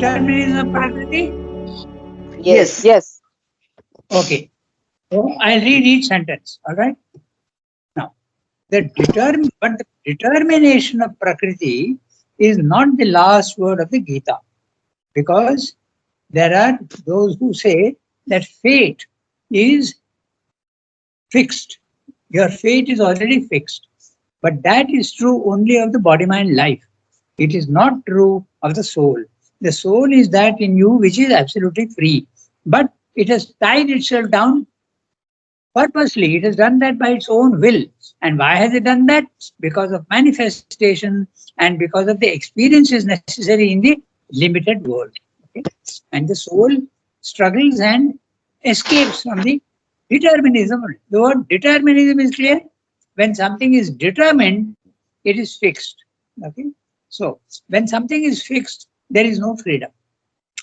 determinism of Prakriti? Yes. Yes. Okay. So I'll read each sentence. All right. Now, but the determination of Prakriti is not the last word of the Gita, because there are those who say that fate is fixed. Your fate is already fixed. But that is true only of the body mind life. It is not true of the soul. The soul is that in you which is absolutely free. But it has tied itself down purposely. It has done that by its own will. And why has it done that? Because of manifestation and because of the experiences necessary in the limited world. Okay? And the soul struggles and escapes from the determinism. The word determinism is clear. When something is determined, it is fixed. Okay? So when something is fixed, there is no freedom.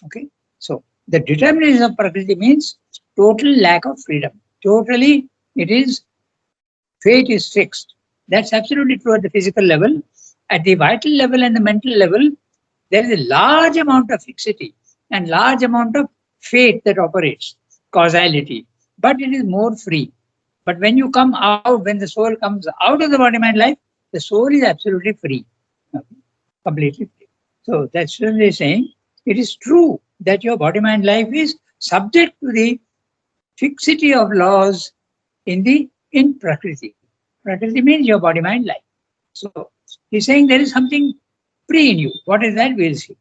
Okay? So the determinism of Prakriti means total lack of freedom. Totally, it is fate is fixed. That's absolutely true at the physical level. At the vital level and the mental level, there is a large amount of fixity and large amount of fate that operates, causality, but it is more free. But when you come out, when the soul comes out of the body mind life, the soul is absolutely free, okay, completely free. So that's what they're saying. It is true that your body mind life is subject to the fixity of laws in Prakriti. Prakriti means your body mind life. So he's saying there is something free in you. What is that? We'll see.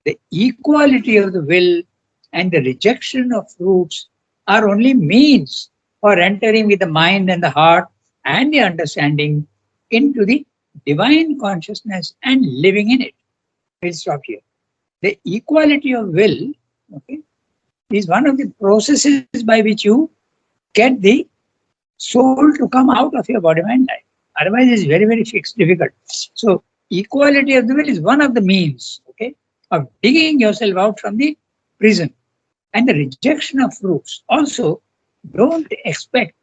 The equality of the will and the rejection of fruits are only means for entering with the mind and the heart and the understanding into the divine consciousness and living in it. We'll stop here. The equality of will, okay, is one of the processes by which you get the soul to come out of your body mind life. Otherwise, it's very, very fixed, difficult. So, equality of the will is one of the means, okay, of digging yourself out from the prison. And the rejection of fruits. Also, don't expect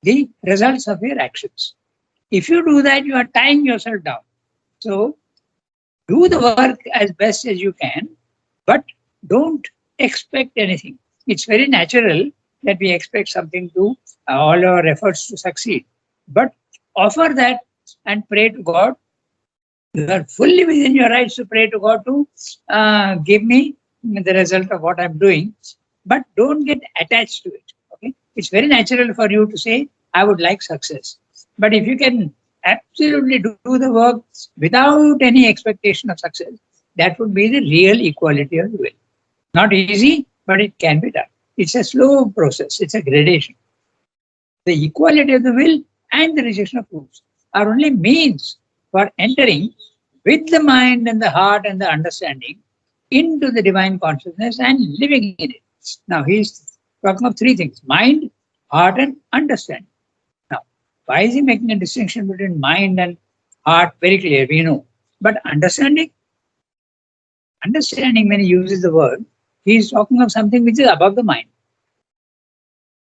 the results of your actions. If you do that, you are tying yourself down. So, do the work as best as you can, but don't expect anything. It's very natural that we expect something to all our efforts to succeed. But offer that and pray to God. You are fully within your rights to pray to God to give me the result of what I'm doing, but don't get attached to it. Okay, it's very natural for you to say, "I would like success," but if you can absolutely do the work without any expectation of success, that would be the real equality of the will. Not easy, but it can be done. It's a slow process. It's a gradation. The equality of the will and the rejection of fruits are only means for entering with the mind and the heart and the understanding into the divine consciousness and living in it. Now, he's talking of three things: mind, heart, and understanding. Now, why is he making a distinction between mind and heart? Very clear, we know. But understanding, when he uses the word, he is talking of something which is above the mind.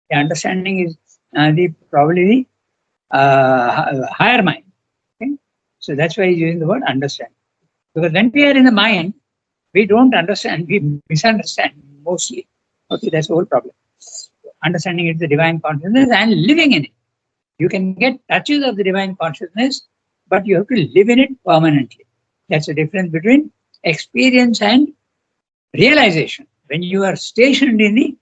The understanding is probably higher mind. Okay? So that's why he's using the word understand. Because when we are in the mind, we don't understand, we misunderstand mostly. Okay, that's the whole problem. Understanding it, the divine consciousness, and living in it. You can get touches of the divine consciousness, but you have to live in it permanently. That's the difference between experience and realization. When you are stationed in the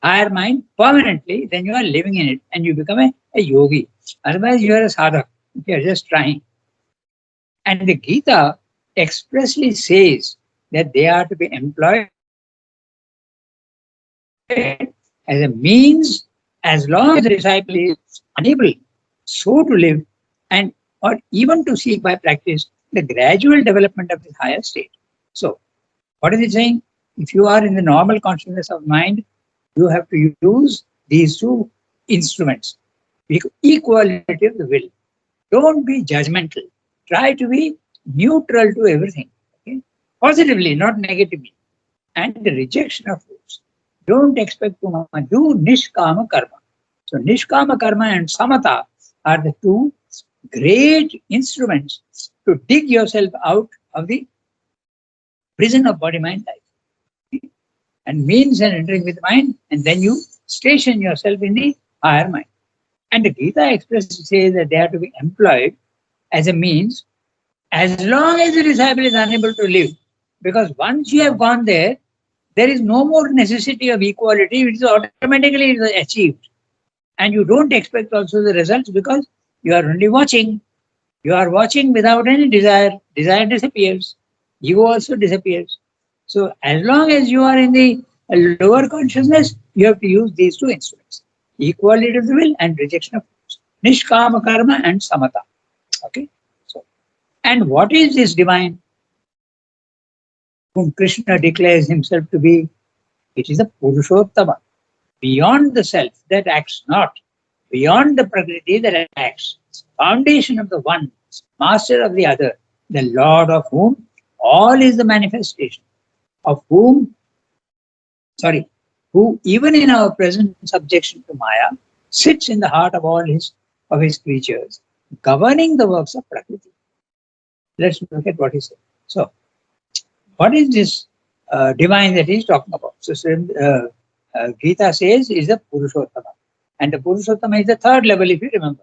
higher mind permanently, then you are living in it and you become a yogi. Otherwise, you are a sadhak. You are just trying. And the Gita expressly says that they are to be employed as a means as long as the disciple is unable so to live and or even to seek by practice the gradual development of the higher state. So, what is it saying? If you are in the normal consciousness of mind, you have to use these two instruments. Equality of the will. Don't be judgmental. Try to be neutral to everything. Okay? Positively, not negatively. And the rejection of fruits. Don't expect too much. Do nishkama karma. So nishkama karma and samatha are the two great instruments to dig yourself out of the prison of body mind life. and means and entering with mind, and then you station yourself in the higher mind. And the Gita expressly says that they are to be employed as a means as long as the disciple is unable to live. Because once you have gone there, there is no more necessity of equality, which is automatically achieved. And you don't expect also the results because you are only watching. You are watching without any desire. Desire disappears. Ego also disappears. So as long as you are in the lower consciousness, you have to use these two instruments: equality of the will and rejection of force. Nishkama karma and samatha. Okay. So, and what is this divine whom Krishna declares himself to be? It is a Purushottama, beyond the self that acts not, beyond the Prakriti that acts, foundation of the one, master of the other, the Lord of whom all is the manifestation, of whom, who even in our present subjection to Maya, sits in the heart of all his creatures, governing the works of Prakriti. Let's look at what he said. So, what is this divine that he's talking about? So, Gita says is the Purushottama. And the Purushottama is the third level, if you remember.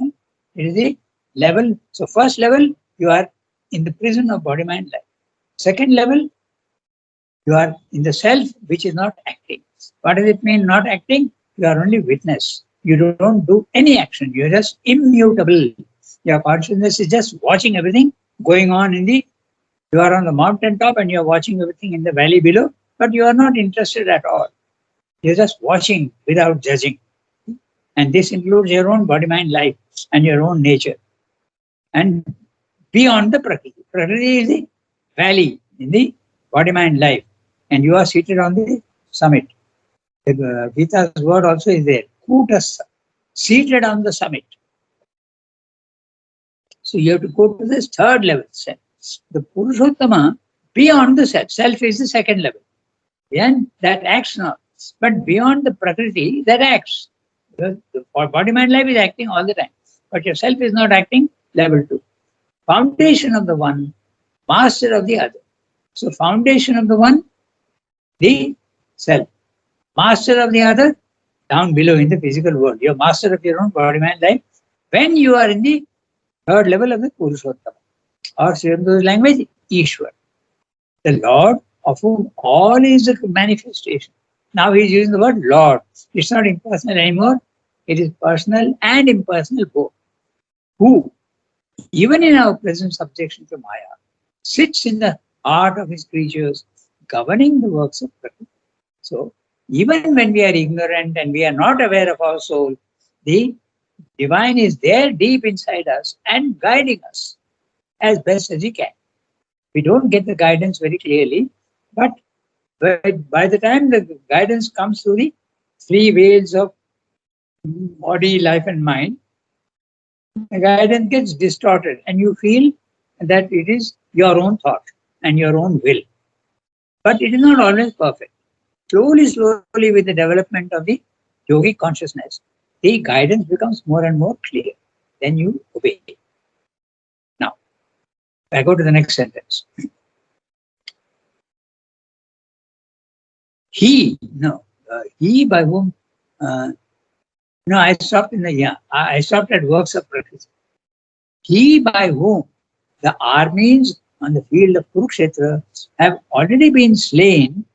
Okay? It is the level. So, first level, you are in the prison of body, mind, life. Second level, you are in the self, which is not acting. What does it mean, not acting? You are only witness. You don't do any action. You are just immutable. Your consciousness is just watching everything going on in the. You are on the mountain top and you are watching everything in the valley below, but you are not interested at all. You're just watching without judging. And this includes your own body, mind, life, and your own nature. And beyond the Prakriti. Prakriti is the valley in the body, mind, life. And you are seated on the summit. The Gita's word also is there. Kutasa, seated on the summit. So you have to go to this third level. The Purushottama, beyond the self. Self is the second level. And that acts not. But beyond the Prakriti, that acts. The body, mind, life is acting all the time. But your self is not acting, level 2. Foundation of the one, master of the other. So foundation of the one, the self. Master of the other, down below in the physical world. You're master of your own body, mind, life. When you are in the third level of the Purushottama, or Sri Aurobindo language, Ishwar, the Lord of whom all is the manifestation. Now he is using the word Lord. It's not impersonal anymore. It is personal and impersonal both. Who, even in our present subjection to Maya, sits in the heart of his creatures, governing the works of Prakriti. So, even when we are ignorant and we are not aware of our soul, the divine is there deep inside us and guiding us as best as he can. We don't get the guidance very clearly, but by the time the guidance comes through the three veils of body, life, and mind, the guidance gets distorted and you feel that it is your own thought and your own will. But it is not always perfect. Slowly, with the development of the yogic consciousness, the guidance becomes more and more clear. Then you obey. Now, I go to the next sentence. He by whom, I stopped I stopped at works of Prakriti. He by whom the armies on the field of Kurukshetra have already been slain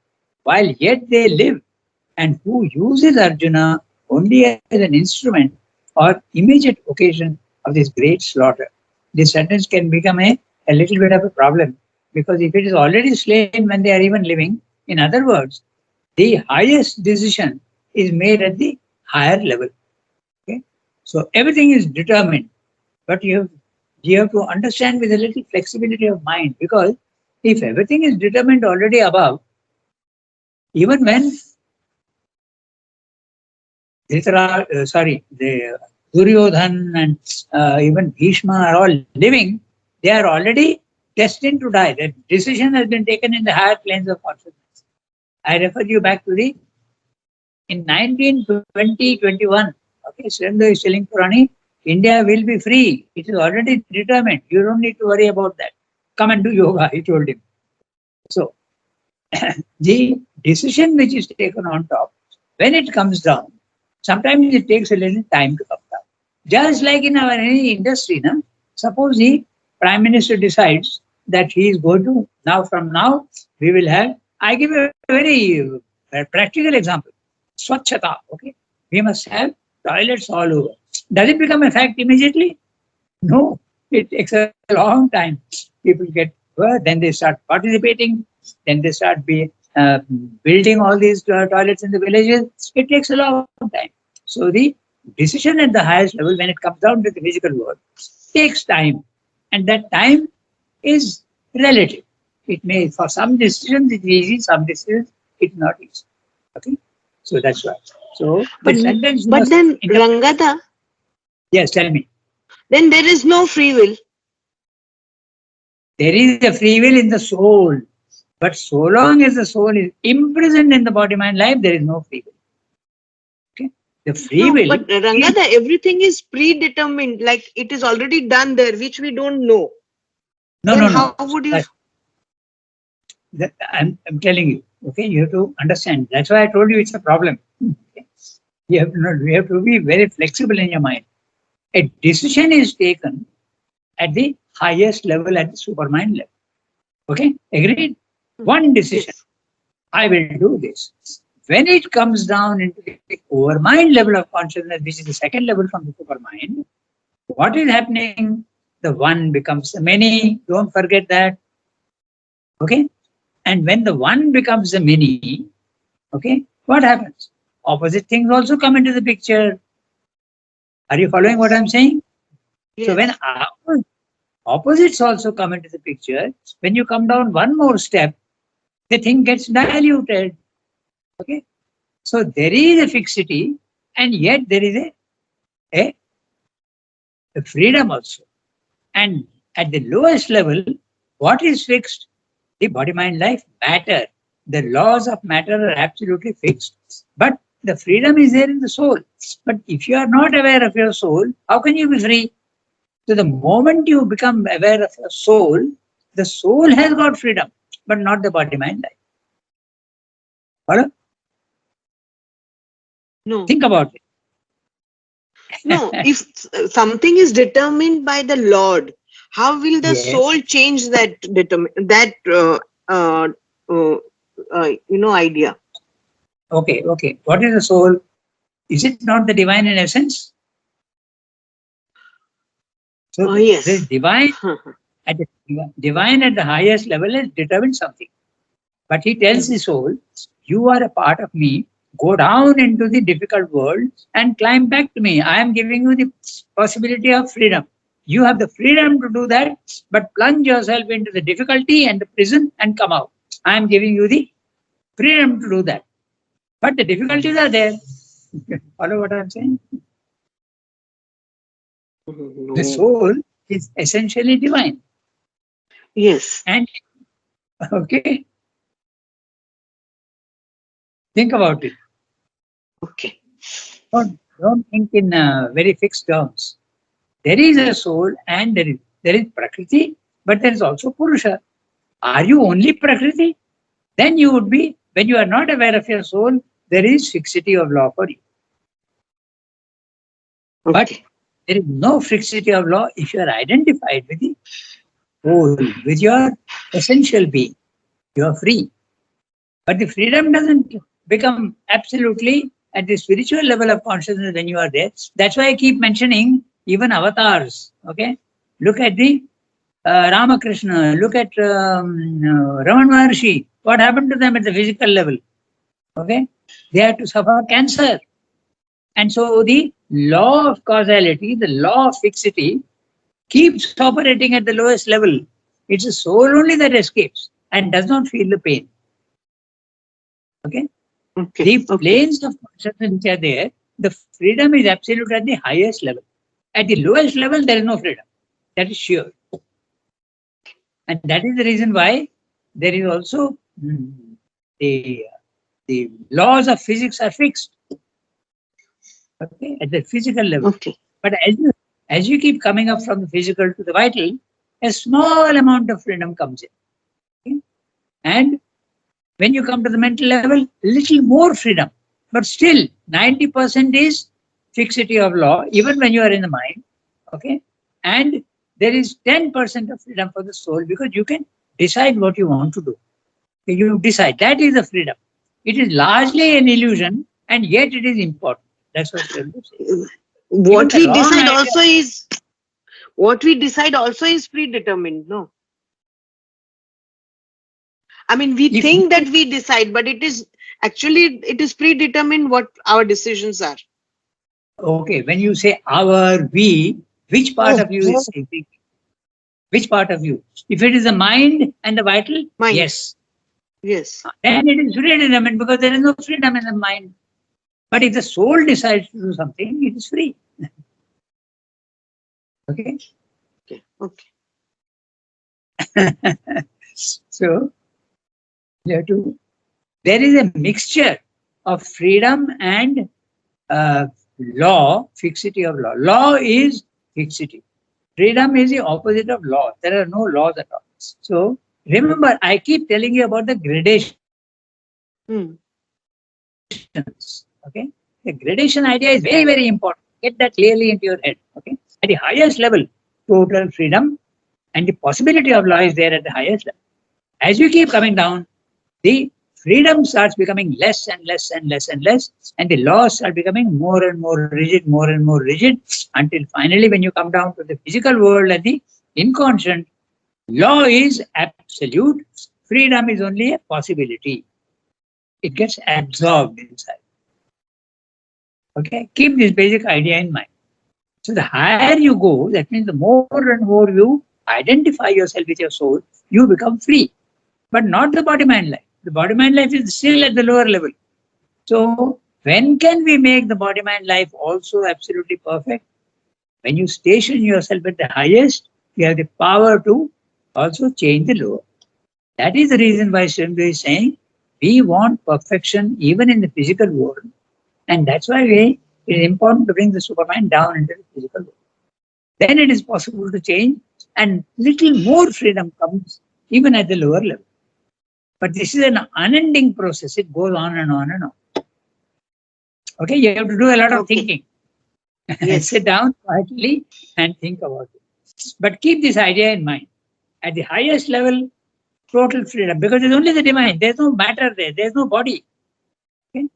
while yet they live, and who uses Arjuna only as an instrument or immediate occasion of this great slaughter. This sentence can become a little bit of a problem, because if it is already slain when they are even living, in other words, the highest decision is made at the higher level. Okay? So everything is determined, but you have to understand with a little flexibility of mind, because if everything is determined already above, even when the Duryodhan and even Bhishma are all living, they are already destined to die. The decision has been taken in the higher planes of consciousness. I refer you back to in 1920-21, okay, Sri Aurobindo is telling Purani, India will be free. It is already determined. You don't need to worry about that. Come and do yoga, he told him. So, the decision which is taken on top, when it comes down, sometimes it takes a little time to come down. Just like in our any industry, no? Suppose the Prime Minister decides that he is going to, now from now, we will have, I give a very practical example. Swachhata, okay? We must have toilets all over. Does it become a fact immediately? No, it takes a long time. People get, well, then they start participating, then they start building all these toilets in the villages. It takes a long time. So the decision at the highest level, when it comes down to the physical world, takes time, and that time is relative. It may, for some decisions it's easy, some decisions it's not easy. Okay, so that's why. So But the sentence you but must then interpret. Rangada, Yes, tell me. then there is no free will. There is a free will in the soul, but so long as the soul is imprisoned in the body, mind, life, there is no free will. Okay, the free No, will but is, Rangada, everything is predetermined, like it is already done there, which we don't know. no, Then no, no. how would you? I'm telling you. Okay, you have to understand. That's why I told you it's a problem. Okay? You have to be very flexible in your mind. A decision is taken at the highest level, at the supermind level. Okay, agreed? One decision. Yes. I will do this. When it comes down into the overmind level of consciousness, which is the second level from the supermind, what is happening? The one becomes the many. Don't forget that. Okay? And when the one becomes the many, okay, what happens? Opposite things also come into the picture. Are you following what I'm saying? So when Yes. opposites also come into the picture, when you come down one more step, the thing gets diluted. Okay? So there is a fixity, and yet there is a, a freedom also. And at the lowest level, what is fixed? The body, mind, life, matter. The laws of matter are absolutely fixed. But the freedom is there in the soul. But if you are not aware of your soul, how can you be free? So the moment you become aware of your soul, the soul has got freedom, but not the body, mind, life. Follow? No. Think about it. No. If something is determined by the Lord, how will the Yes. soul change that idea? Okay, okay. What is the soul? Is it not the divine in essence? So Oh the yes. divine at the divine at the highest level has determined something. But he tells the soul, you are a part of me. Go down into the difficult world and climb back to me. I am giving you the possibility of freedom. You have the freedom to do that, but plunge yourself into the difficulty and the prison and come out. I am giving you the freedom to do that. But the difficulties are there. Follow what I am saying? The No. soul is essentially divine. Yes. And okay, think about it. Okay. Don't think in very fixed terms. There is a soul and there is Prakriti, but there is also Purusha. Are you only Prakriti? Then you would be, when you are not aware of your soul, there is fixity of law for you. But Okay. there is no fixity of law if you are identified with the whole, with your essential being. You are free. But the freedom doesn't become absolutely at the spiritual level of consciousness when you are there. That's why I keep mentioning even avatars. Okay, look at the Ramakrishna, look at Raman Maharshi. What happened to them at the physical level? Okay, they had to suffer cancer, and so the law of causality, the law of fixity, keeps operating at the lowest level. It's the soul only that escapes and does not feel the pain. Okay. Okay. The Okay. planes of consciousness which are there, the freedom is absolute at the highest level. At the lowest level, there is no freedom. That is sure. And that is the reason why there is also the, the laws of physics are fixed. Okay, at the physical level. Okay. But as you keep coming up from the physical to the vital, a small amount of freedom comes in. Okay? And When you come to the mental level, little more freedom. But still, 90% is fixity of law, even when you are in the mind. Okay? And there is 10% of freedom for the soul because you can decide what you want to do. You decide. That is the freedom. It is largely an illusion, and yet it is important. That's what I'm saying. Even What the we wrong decide idea. also is what we decide also is predetermined, no? I mean, we If think that we decide, but it is actually it is predetermined what our decisions are. okay, when you say our, we, which part of you is thinking? Which part of you? If it is the mind and the vital, Mind. yes, Yes. then it is predetermined because there is no freedom in the mind. But if the soul decides to do something, it is free. Okay. Okay. Okay. So you have to. There is a mixture of freedom and law, fixity of law. Law is fixity. Freedom is the opposite of law. There are no laws at all. So remember, I keep telling you about the gradations. Hmm. Okay, the gradation idea is very, very important. Get that clearly into your head. Okay, at the highest level, total freedom and the possibility of law is there at the highest level. As you keep coming down, the freedom starts becoming less and less and less and less, and the laws start becoming more and more rigid, more and more rigid, until finally, when you come down to the physical world and the inconscient, law is absolute, freedom is only a possibility. It gets absorbed inside. Okay, keep this basic idea in mind. So the higher you go, that means the more and more you identify yourself with your soul, you become free. But not the body mind life. The body mind life is still at the lower level. So when can we make the body mind life also absolutely perfect? When you station yourself at the highest, you have the power to also change the lower. That is the reason why Srimdu is saying we want perfection even in the physical world. And that's why it is important to bring the supermind down into the physical world. Then it is possible to change, and little more freedom comes even at the lower level. But this is an unending process. It goes on and on and on. Okay, you have to do a lot of Okay. thinking. Yes. Sit down quietly and think about it. But keep this idea in mind. At the highest level, total freedom, because it's only the divine. There's no matter there. There's no body. Okay?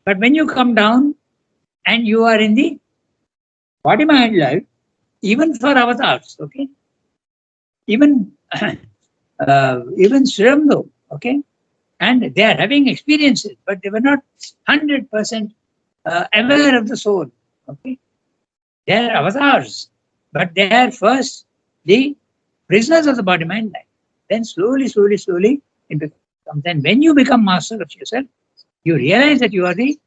But when you come down and you are in the body mind life, even for avatars, okay, even even Srimdo, okay, and they are having experiences, but they were not 100% aware of the soul. Okay, they are avatars, but they are first the prisoners of the body mind life. Then slowly, slowly, slowly, it becomes. Then when you become master of yourself, you realize that you are the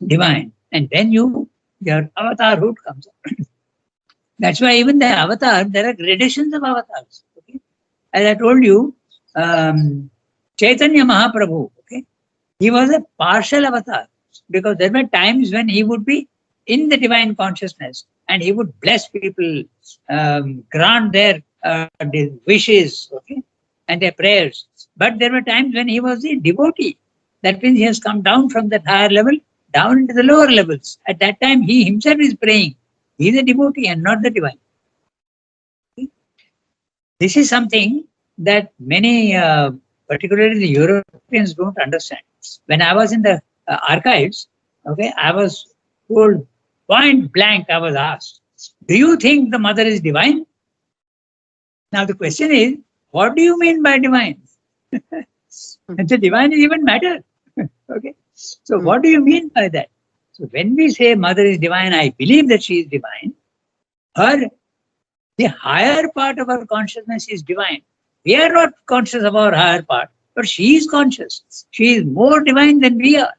divine, and then your avatarhood comes up. That's why even the avatar, there are gradations of avatars. Okay, as I told you, Chaitanya Mahaprabhu. Okay, he was a partial avatar because there were times when he would be in the divine consciousness and he would bless people, grant their wishes, okay, and their prayers. But there were times when he was the devotee. That means he has come down from that higher level down into the lower levels. At that time, he himself is praying. He is a devotee and not the divine. This is something that many, particularly the Europeans, don't understand. When I was in the archives, okay, I was told point blank, I was asked, do you think the mother is divine? Now the question is, what do you mean by divine? And the divine is even matter. Okay. So what do you mean by that? So when we say mother is divine, I believe that she is divine. Her The higher part of our consciousness is divine. We are not conscious of our higher part, but she is conscious. She is more divine than we are.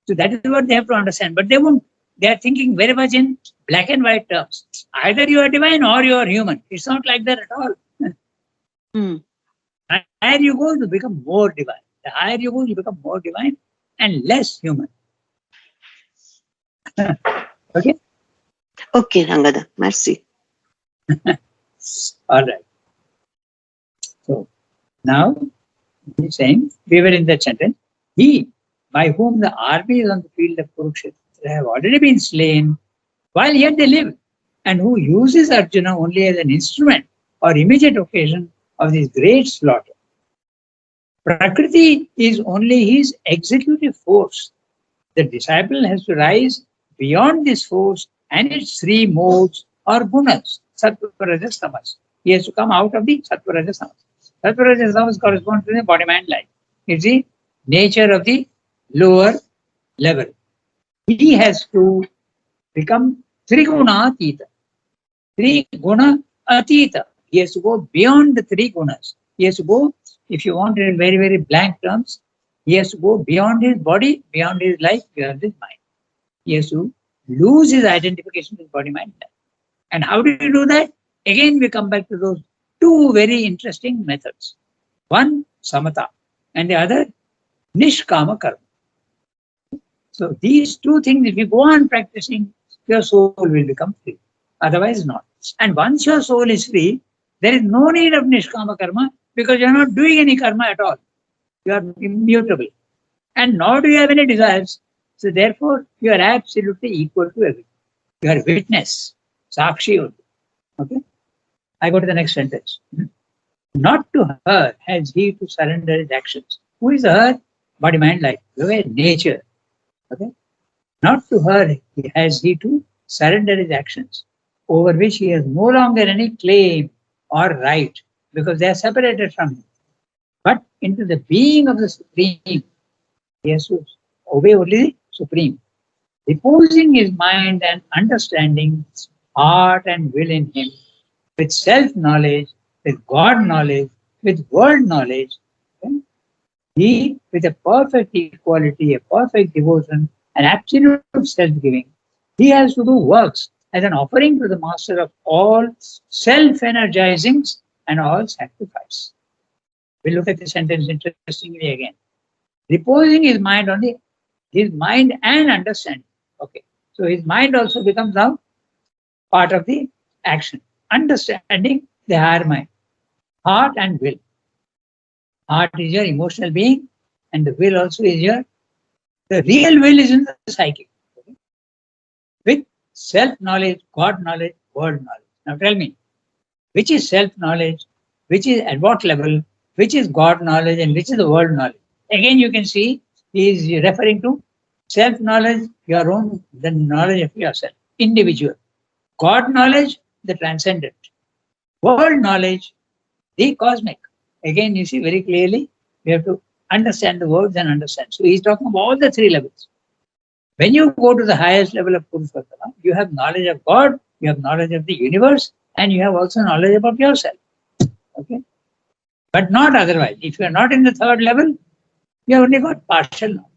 So that is what they have to understand. But they won't. They are thinking very much in black and white terms. Either you are divine or you are human. It's not like that at all. Hmm. The higher you go, you become more divine. The higher you go, you become more divine and less human. Okay? Okay, Rangada. Merci. All right. So Now, he's saying, we were in that sentence, he by whom the armies on the field of Kurukshetra have already been slain, while yet they live, and who uses Arjuna only as an instrument or immediate occasion of this great slaughter. Prakriti is only his executive force. The disciple has to rise beyond this force and its three modes or gunas, sattva, rajas, tamas. He has to come out of the sattva, rajas, tamas. Sattva, rajas, tamas corresponds to the body-mind life. It's the nature of the lower level. He has to become triguna atita. Three guna atita. He has to go beyond the three gunas. He has to go, if you want in very, very blank terms, he has to go beyond his body, beyond his life, beyond his mind. He has to lose his identification with body, mind, life. And how do you do that? Again, we come back to those two very interesting methods. One, samatha, and the other, nishkama karma. So these two things, if you go on practicing, your soul will become free. Otherwise not. And once your soul is free, there is no need of nishkama karma because you are not doing any karma at all. You are immutable. And nor do you have any desires. So therefore, you are absolutely equal to everything. You are witness, sakshi only. Okay? I go to the next sentence. Not to her has he to surrender his actions. Who is her? Body, mind, life. Nature. Okay? Not to her has he to surrender his actions, over which he has no longer any claim or right, because they are separated from him. But into the being of the Supreme, he has to obey only the Supreme. Reposing his mind and understanding, heart and will in him, with self-knowledge, with God knowledge, with world knowledge, okay? He, with a perfect equality, a perfect devotion, an absolute self-giving, he has to do works as an offering to the master of all self-energizings and all sacrifice. We'll look at the sentence interestingly again. Reposing his mind on his mind and understanding. Okay. So his mind also becomes now part of the action. Understanding the higher mind. Heart and will. Heart is your emotional being, and the will also is the real will is in the psychic. Okay? With self-knowledge, God knowledge, world knowledge. Now tell me, which is self-knowledge, which is at what level, which is God knowledge, and which is the world knowledge? Again, you can see he is referring to self-knowledge, your own, the knowledge of yourself, individual. God knowledge, the transcendent. World knowledge, the cosmic. Again, you see very clearly, we have to understand the words and understand. So he's talking about all the three levels. When you go to the highest level of Purushottama, you have knowledge of God, you have knowledge of the universe, and you have also knowledge about yourself. Okay? But not otherwise. If you are not in the third level, you have only got partial knowledge.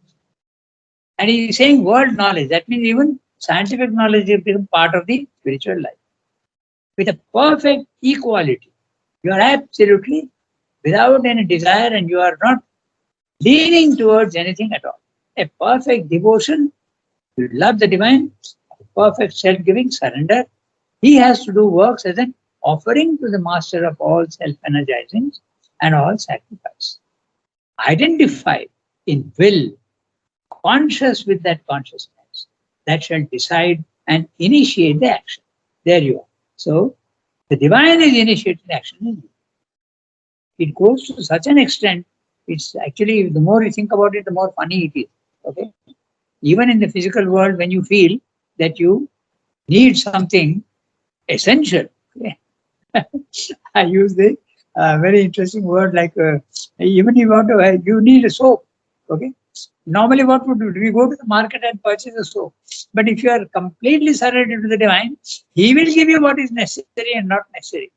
And he is saying world knowledge. That means even scientific knowledge has become part of the spiritual life. With a perfect equality. You are absolutely without any desire and you are not leaning towards anything at all. A perfect devotion, you love the divine, perfect self-giving, surrender. He has to do works as an offering to the master of all self-energizings and all sacrifice. Identified in will, conscious with that consciousness, that shall decide and initiate the action. There you are. So, the divine is initiating action in you. It goes to such an extent, it's actually, the more you think about it, the more funny it is. Okay? Even in the physical world, when you feel that you need something essential, okay? I use the very interesting word like even you need a soap. Okay? Normally, what would we do? We go to the market and purchase a soap. But if you are completely surrendered to the divine, he will give you what is necessary and not necessary.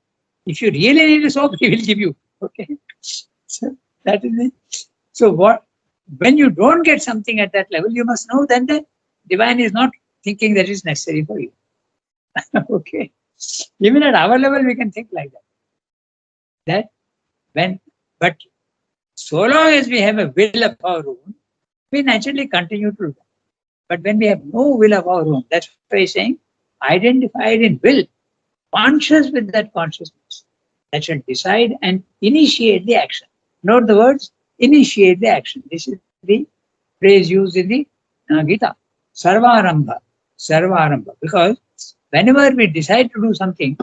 If you really need a soap, he will give you. Okay, so that is it. So what? When you don't get something at that level, you must know that the divine is not thinking that is necessary for you. Okay, even at our level, we can think like that. But so long as we have a will of our own, we naturally continue to do that. But when we have no will of our own, that's why he's saying, identified in will, conscious with that consciousness, that shall decide and initiate the action. Note the words, initiate the action. This is the phrase used in the Gita. Sarvarambha. Sarvarambha. Because whenever we decide to do something,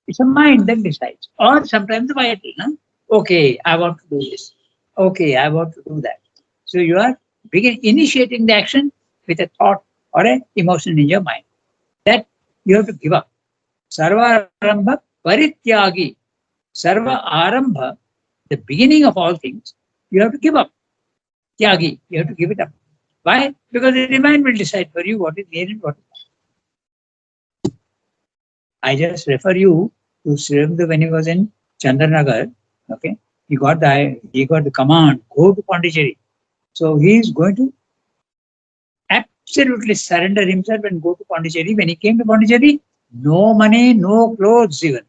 it's a mind that decides. Or sometimes the body. No? Okay, I want to do this. Okay, I want to do that. So you are initiating the action with a thought or an emotion in your mind. That you have to give up. Sarva arambha parityagi. Sarva arambha, the beginning of all things, you have to give up. Tyagi, you have to give it up. Why? Because the mind will decide for you what is there and what is not. I just refer you to Sriramdu when he was in Chandranagar. Okay, he got the command, go to Pondicherry. So he is going to absolutely surrender himself and go to Pondicherry. When he came to Pondicherry, no money, no clothes even.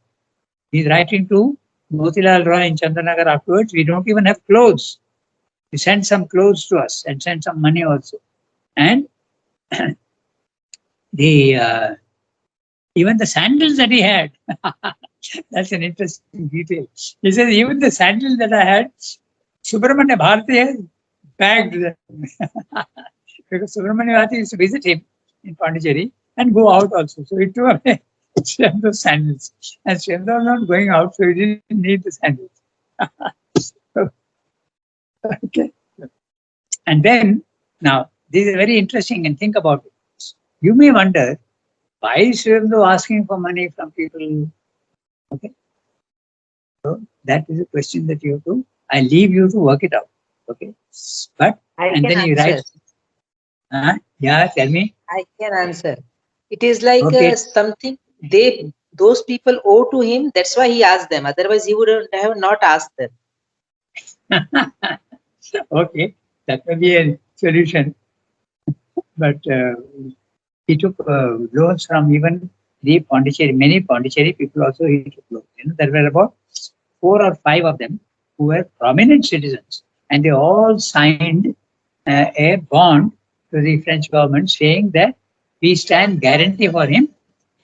He's writing to Motilal Roy in Chandranagar afterwards. We don't even have clothes. He sent some clothes to us and sent some money also. And the even the sandals that he had, that's an interesting detail. He says, even the sandals that I had, Subramanya Bharati has bagged them. Because Subramanya Bharati used to visit him in Pondicherry and go out also. So he took away Sriramdu's sandals. And Sriramdu was not going out, so he didn't need the sandals. Okay. And then, now, this is very interesting, and think about it. You may wonder, why is Sriramdu asking for money from people? Okay. So that is a question that you have to, I leave you to work it out. Okay. But, and then you write. Yeah, tell me. I can answer. It is like Okay. something those people owe to him. That's why he asked them. Otherwise, he would have not asked them. Okay, that may be a solution. But he took loans from even the Pondicherry, many Pondicherry people also he took loans. There were about 4 or 5 of them who were prominent citizens, and they all signed a bond to the French government saying that we stand guarantee for him.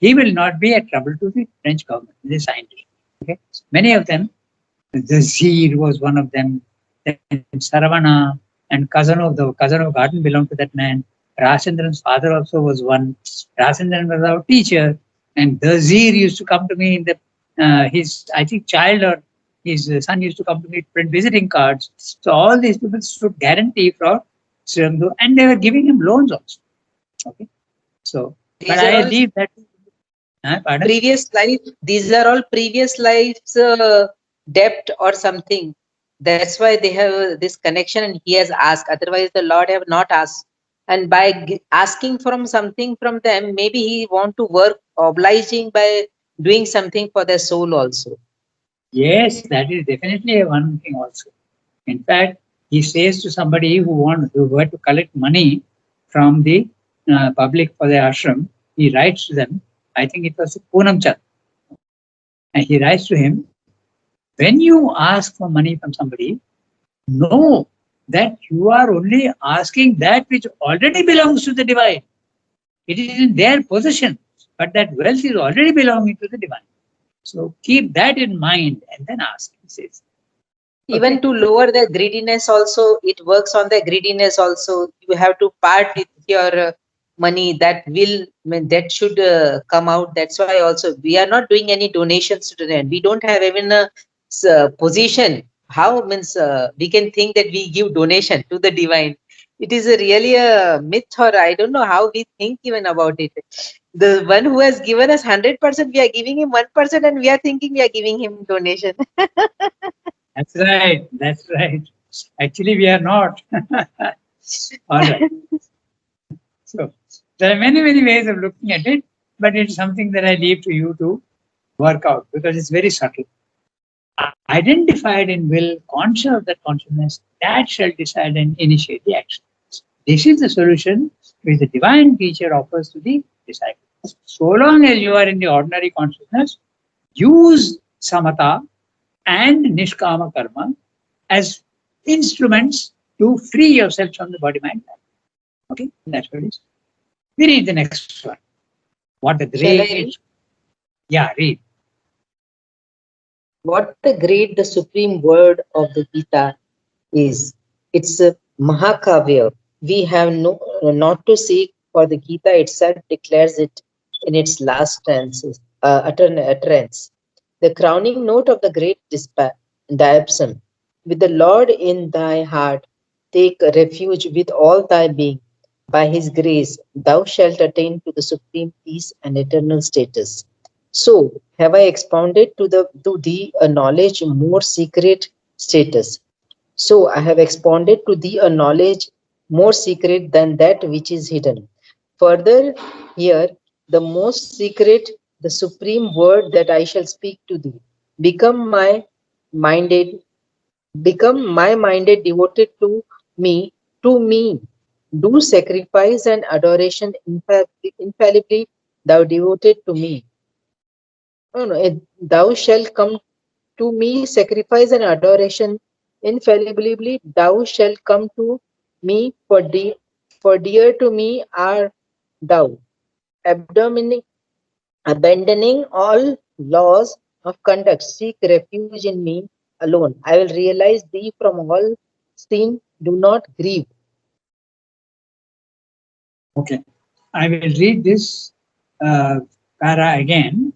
He will not be a trouble to the French government. They signed it. Okay, many of them. The Zir was one of them. Then Saravana and cousin of Garden belonged to that man. Rasendran's father also was one. Rasendran was our teacher, and the Zir used to come to me in the his I think child or his son used to come to me to print visiting cards. So all these people stood guarantee for Sriramdu, and they were giving him loans also. Okay, so These but are I all leave that. Pardon? previous life. These are all previous lives debt or something. That's why they have this connection, and he has asked. Otherwise, the Lord have not asked. And by asking from something from them, maybe he want to work obliging by doing something for their soul also. Yes, that is definitely one thing also. In fact, he says to somebody who were to collect money from the public for the ashram, he writes to them, I think it was Poonam Chand, and he writes to him, when you ask for money from somebody, know that you are only asking that which already belongs to the divine. It is in their possession, but that wealth is already belonging to the divine. So keep that in mind and then ask, he says. Even Okay. to lower the greediness also, it works on the greediness also. You have to part with your money that that should come out. That's why also we are not doing any donations to them. We don't have even a position. How means we can think that we give donation to the divine? It is really a myth, or I don't know how we think even about it. The one who has given us 100%, we are giving him 1%, and we are thinking we are giving him donation. That's right. That's right. Actually, we are not. All right. So there are many, many ways of looking at it, but it's something that I leave to you to work out because it's very subtle. Identified in will, conscious of that consciousness, that shall decide and initiate the action. This is the solution which the divine teacher offers to the disciple. So long as you are in the ordinary consciousness, use samatha and nishkama karma as instruments to free yourself from the body mind. Okay, that's what it is. We read the next one. What a Shall I great. read? Yeah, read. what the great, the supreme word of the Gita is. It's a Mahakavya. We have not to seek, for the Gita itself declares it in its last utterance. The crowning note of the great diapason. With the Lord in thy heart, take refuge with all thy being. By his grace, thou shalt attain to the supreme peace and eternal status. So have I expounded to thee a knowledge more secret status. So I have expounded to thee a knowledge more secret than that which is hidden. Further, here the most secret, the supreme word that I shall speak to thee. Become my minded, become my minded devoted me, to me. Do sacrifice and adoration infallibly, thou devoted to me. No, no, thou shalt come to me, sacrifice and adoration infallibly, thou shalt come to me, for dear to me are thou. Abdomining, abandoning all laws of conduct, seek refuge in me alone. I will realize thee from all sin. Do not grieve. Okay. I will read this para again.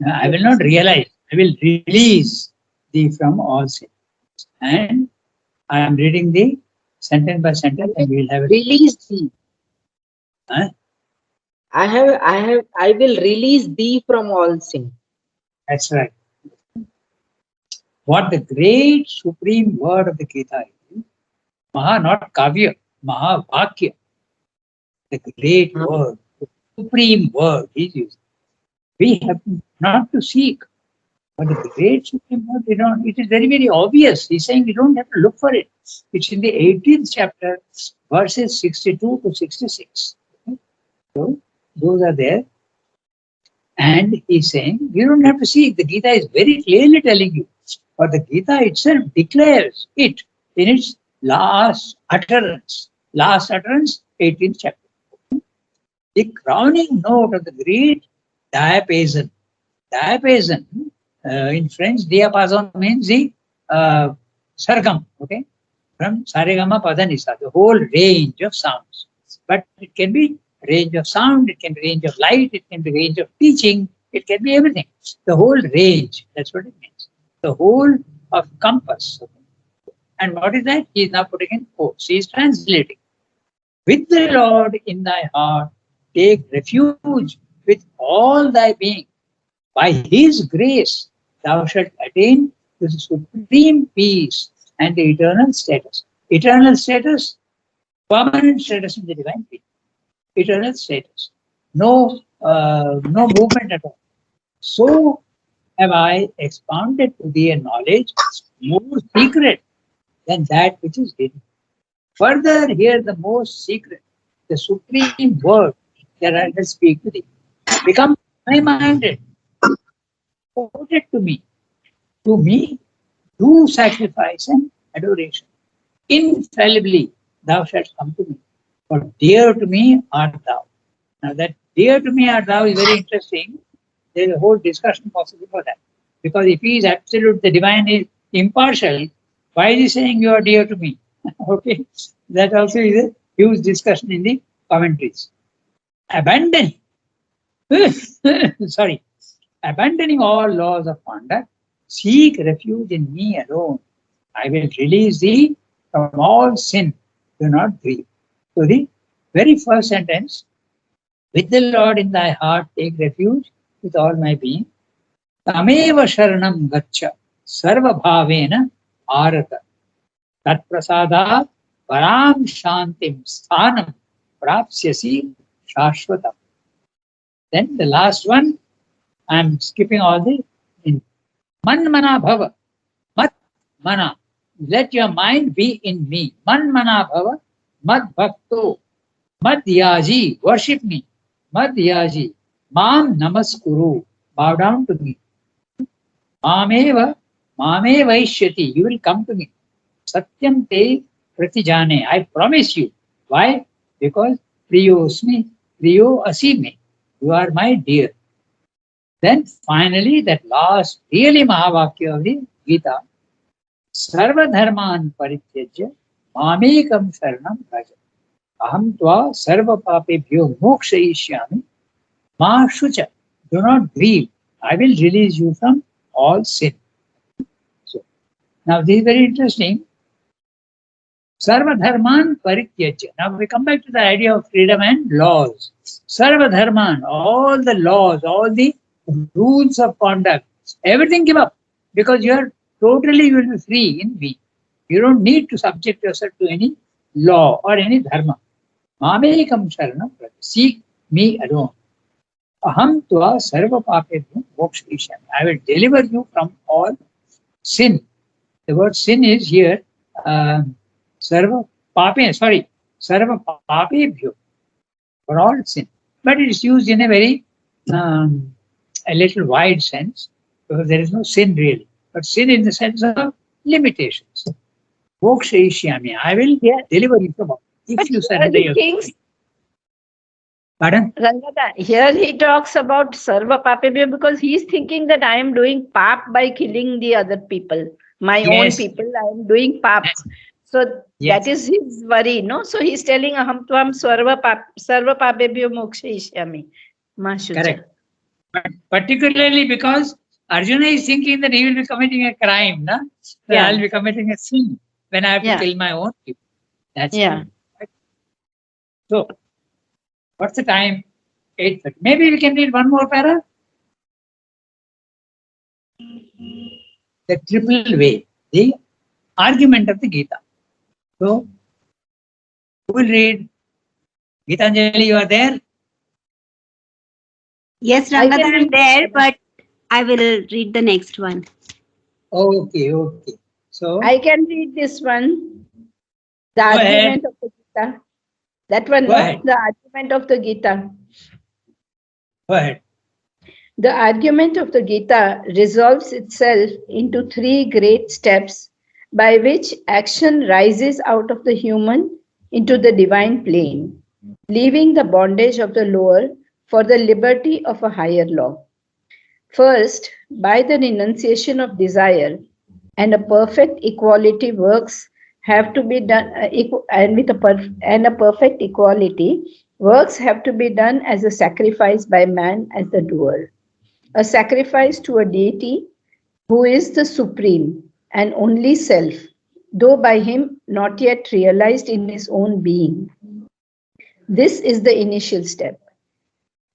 I will not realize. I will release thee from all sin. And I am reading the sentence by sentence, and we will have a. Release thee. Huh? I will release thee from all sin. That's right. What the great supreme word of the Gita is, Maha, not Kavya, Maha Vakya, the great word, the supreme word is used. We have not to seek, but the great supreme word, it is very, very obvious. He's saying you don't have to look for it. It's in the 18th chapter, verses 62 to 66. So those are there. And he's saying, you don't have to see it. The Gita is very clearly telling you. But the Gita itself declares it in its last utterance. Last utterance, 18th chapter. The crowning note of the great diapason. Diapason, in French, diapason means the sargam, okay? From sarigama padanisa, the whole range of sounds. But it can be range of sound, it can be range of light, it can be range of teaching, it can be everything. The whole range, that's what it means. The whole of compass. Okay? And what is that? He is now putting in quotes. He is translating. With the Lord in thy heart, take refuge with all thy being. By his grace, thou shalt attain to the supreme peace and the eternal status. Eternal status, permanent status in the divine peace. Eternal status. No movement at all. So have I expounded to thee a knowledge more secret than that which is hidden. Further, here the most secret, the supreme word that I will speak to thee. Become high-minded, devoted to me. To me, do sacrifice and adoration. Infallibly, thou shalt come to me. For dear to me art thou. Now that dear to me art thou is very interesting. There is a whole discussion possible for that. Because if he is absolute, the divine is impartial, why is he saying you are dear to me? Okay, that also is a huge discussion in the commentaries. Abandoning, sorry, abandoning all laws of conduct, seek refuge in me alone. I will release thee from all sin. Do not grieve. So the very first sentence, with the Lord in thy heart, take refuge with all my being. Tameva sharanam gaccha sarva bhavena arata. Tat prasada param shantim sthanam prapsyasi shashvatam. Then the last one, I'm skipping all the in man mana bhava. Mat mana. Let your mind be in me. Man mana bhava. Mad bhakto. Mad yaji. Worship me. Mad yaji. Mam namaskuru. Bow down to me. Mameva. Mame vaishyati. You will come to me. Satyam te pratijane. I promise you. Why? Because priyosmi. Priyo asime. You are my dear. Then finally, that last really Mahavakya of the Gita, Sarva Dharman Parityajya Mamekam Sharanam Raja. Aham tva sarva papebhyo mokshayishyami ma shucha. Do not grieve. I will release you from all sin. So, now this is very interesting. Sarva Dharman Parityajya. Now we come back to the idea of freedom and laws. Sarva Dharman, all the laws, all the rules of conduct, everything give up because you will be free in being. You don't need to subject yourself to any law or any dharma. Mamekam sharanam praja. Seek me alone. Aham tva sarva papebhyo mokshayishyami. I will deliver you from all sin. The word sin is here sarva papebhyo, for all sin. But it is used in a very a little wide sense because there is no sin really, but sin in the sense of limitations. Mokshayishyami. I will deliver you from all. If you surrender yourself. Pardon? Ranganath, here he talks about Sarva Papebhyo because he's thinking that I am doing pap by killing the other people, my own people. I am doing pap. So that is his worry, no? So he's telling Aham Tvam Sarva Papebhyo Mokshayishyami. Correct. But particularly because Arjuna is thinking that he will be committing a crime, no? So I'll be committing a sin when I have to kill my own people. That's it. So, what's the time? 8:30. Maybe we can read one more para. The triple way, the argument of the Gita. So, who will read? Gitanjali, you are there? Yes, Ranganath, I'm there, but I will read the next one. Okay. So I can read this one. The argument of the Gita. That one, no? The argument of the Gita. Go ahead. The argument of the Gita resolves itself into three great steps by which action rises out of the human into the divine plane, leaving the bondage of the lower for the liberty of a higher law. First, by the renunciation of desire and a perfect equality, works have to be done, and a perfect equality, works have to be done as a sacrifice by man as the doer, a sacrifice to a deity who is the supreme and only self, though by him not yet realized in his own being. This is the initial step.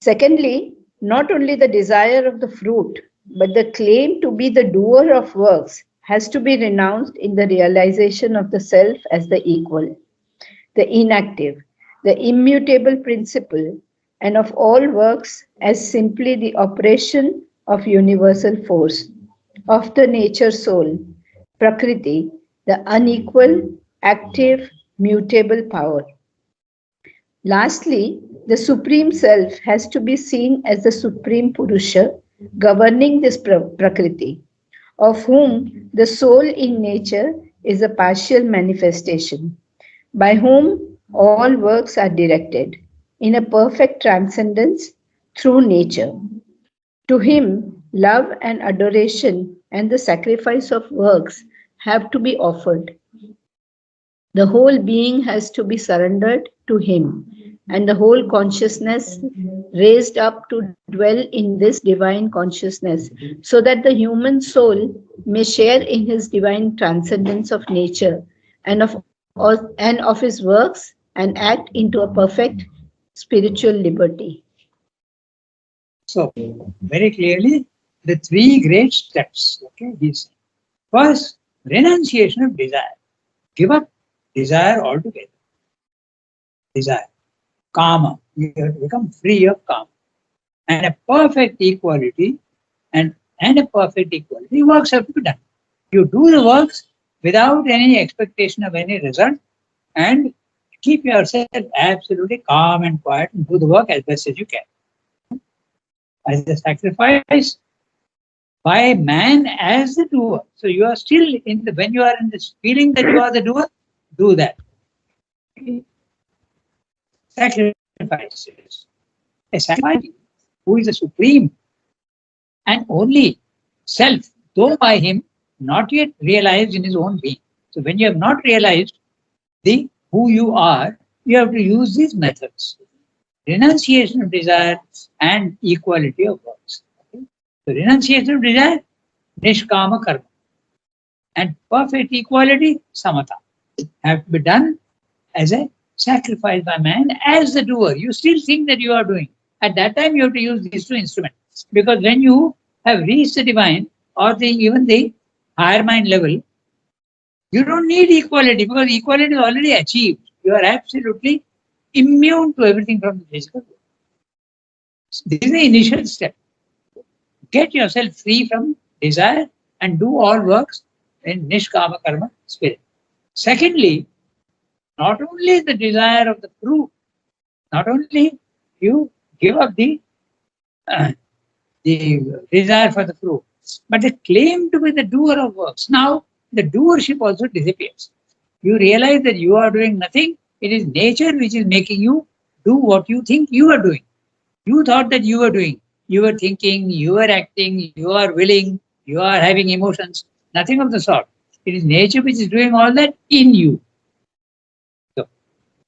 Secondly, not only the desire of the fruit, but the claim to be the doer of works has to be renounced in the realization of the self as the equal, the inactive, the immutable principle, and of all works as simply the operation of universal force, of the nature soul, Prakriti, the unequal, active, mutable power. Lastly, the Supreme Self has to be seen as the Supreme Purusha governing this Prakriti, of whom the soul in nature is a partial manifestation, by whom all works are directed in a perfect transcendence through nature. To him, love and adoration and the sacrifice of works have to be offered. The whole being has to be surrendered to him, and the whole consciousness raised up to dwell in this divine consciousness, so that the human soul may share in his divine transcendence of nature and of his works and act into a perfect spiritual liberty. So, very clearly, the three great steps. Okay, these. First, renunciation of desire. Give up desire altogether. Desire. Kama. You have to become free of kama. And a perfect equality, and a perfect equality, works have to be done. You do the works without any expectation of any result and keep yourself absolutely calm and quiet and do the work as best as you can. As a sacrifice by man as the doer. So you are still when you are in this feeling that you are the doer, do that. Sacrifices. A sacrifice who is the supreme and only self, though by him not yet realized in his own being. So when you have not realized the who you are, you have to use these methods: renunciation of desire and equality of works. Okay? So renunciation of desire, nishkama karma, and perfect equality, samatha, have to be done as a sacrifice by man as the doer. You still think that you are doing. At that time, you have to use these two instruments, because when you have reached the divine or even the higher mind level, you don't need equality, because equality is already achieved. You are absolutely immune to everything from the physical world. This is the initial step. Get yourself free from desire and do all works in nishkama karma spirit. Secondly, not only the desire of the fruit, not only you give up the desire for the fruit, but the claim to be the doer of works. Now, the doership also disappears. You realize that you are doing nothing. It is nature which is making you do what you think you are doing. You thought that you were doing. You were thinking, you were acting, you are willing, you are having emotions. Nothing of the sort. It is nature which is doing all that in you. So,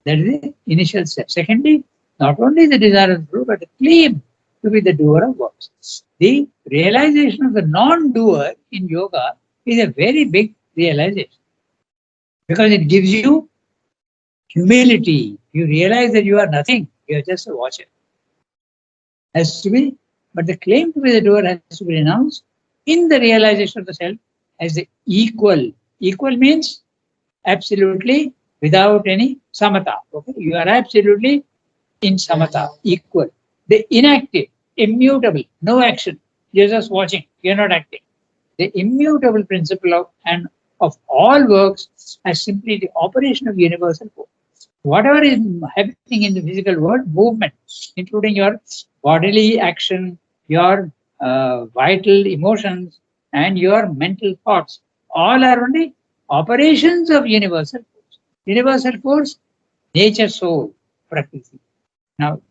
that is the initial step. Secondly, not only the desire of the fruit, but the claim to be the doer of works. The realization of the non-doer in yoga is a very big realization, because it gives you humility. You realize that you are nothing, you are just a watcher. Has to be, but the claim to be the doer has to be renounced in the realization of the self as the equal. Equal means absolutely without any samatha. Okay? You are absolutely in samatha, equal. The inactive, immutable, no action. You're just watching, you're not acting. The immutable principle of all works as simply the operation of universal force. Whatever is happening in the physical world, movement, including your bodily action, your vital emotions, and your mental thoughts, all are only operations of universal force. Universal force, nature, soul, prakriti. Now,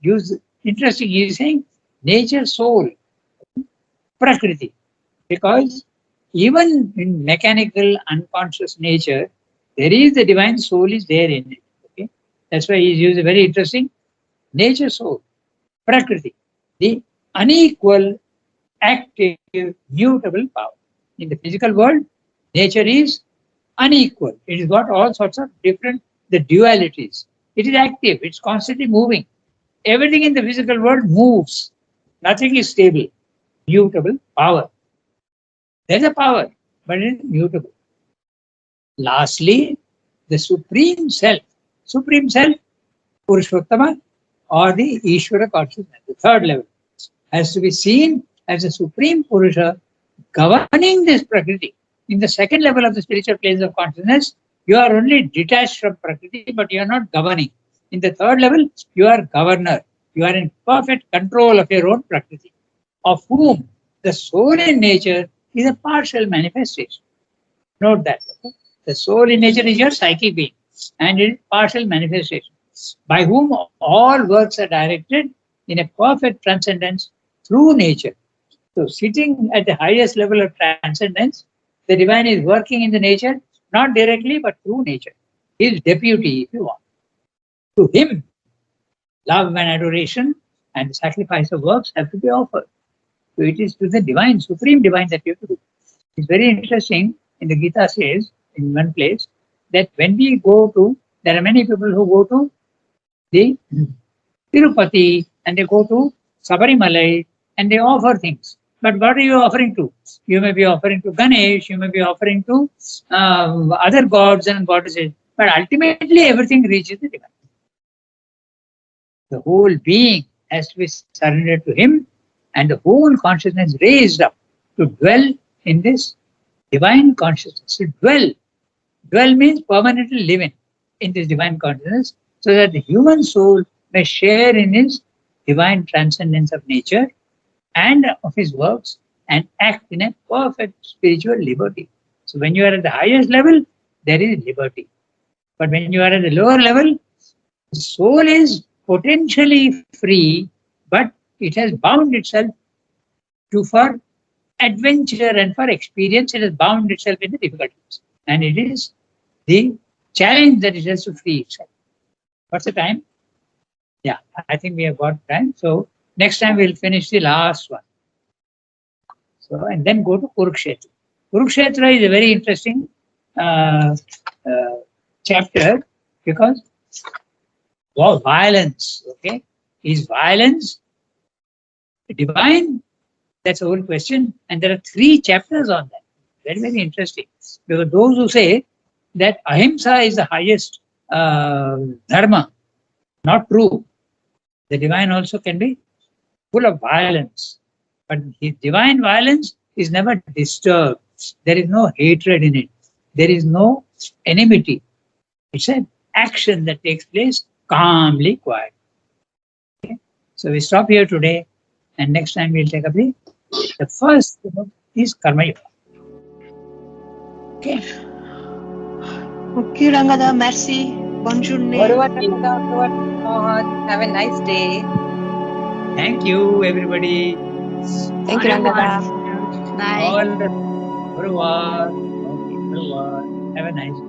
interesting, he is saying nature, soul, prakriti, because even in mechanical, unconscious nature, there is the divine soul is there in it. Okay, that's why he's used a very interesting nature, soul, prakriti, the unequal, active, mutable power. In the physical world, nature is unequal. It has got all sorts of different the dualities. It is active. It's constantly moving. Everything in the physical world moves. Nothing is stable. Mutable power. There's a power, but it is mutable. Lastly, the Supreme Self, Purushottama, or the Ishvara consciousness, the third level, has to be seen as a Supreme Purusha governing this Prakriti. In the second level of the spiritual planes of consciousness, you are only detached from Prakriti, but you are not governing. In the third level, you are governor. You are in perfect control of your own Prakriti, of whom the soul in nature is a partial manifestation. Note that. Okay? The soul in nature is your psychic being, and it is partial manifestation, by whom all works are directed in a perfect transcendence through nature. So, sitting at the highest level of transcendence, the divine is working in the nature, not directly, but through nature. His deputy, if you want. To him, love and adoration and the sacrifice of works have to be offered. So, it is to the divine, supreme divine, that you have to do. It's very interesting. In the Gita says, in one place, that when we go to, there are many people who go to the Tirupati and they go to Sabarimalai and they offer things. But what are you offering to? You may be offering to Ganesh, you may be offering to other gods and goddesses, but ultimately everything reaches the divine. The whole being has to be surrendered to him, and the whole consciousness raised up to dwell in this divine consciousness. To dwell means permanently living in this divine consciousness, so that the human soul may share in his divine transcendence of nature and of his works and act in a perfect spiritual liberty. So when you are at the highest level, there is liberty. But when you are at the lower level, the soul is potentially free, but it has bound itself to for adventure and for experience, it has bound itself in the difficulties. And it is the challenge that it has to free itself. What's the time? Yeah, I think we have got time. So next time we'll finish the last one. So, and then go to Kurukshetra. Kurukshetra is a very interesting uh, uh, chapter because violence, okay, is violence divine? That's the whole question. And there are 3 chapters on that. Very, very interesting. Because those who say that ahimsa is the highest dharma, not true. The divine also can be full of violence. But his divine violence is never disturbed. There is no hatred in it. There is no enmity. It's an action that takes place calmly, quiet. Okay? So we stop here today, and next time we'll take up the first book is Karma Yoga. Okay. Okay, Rangada, merci. Bonne journée. Have a nice day. Thank you, everybody. Thank you, Rangada. Bye. All the Have a nice day.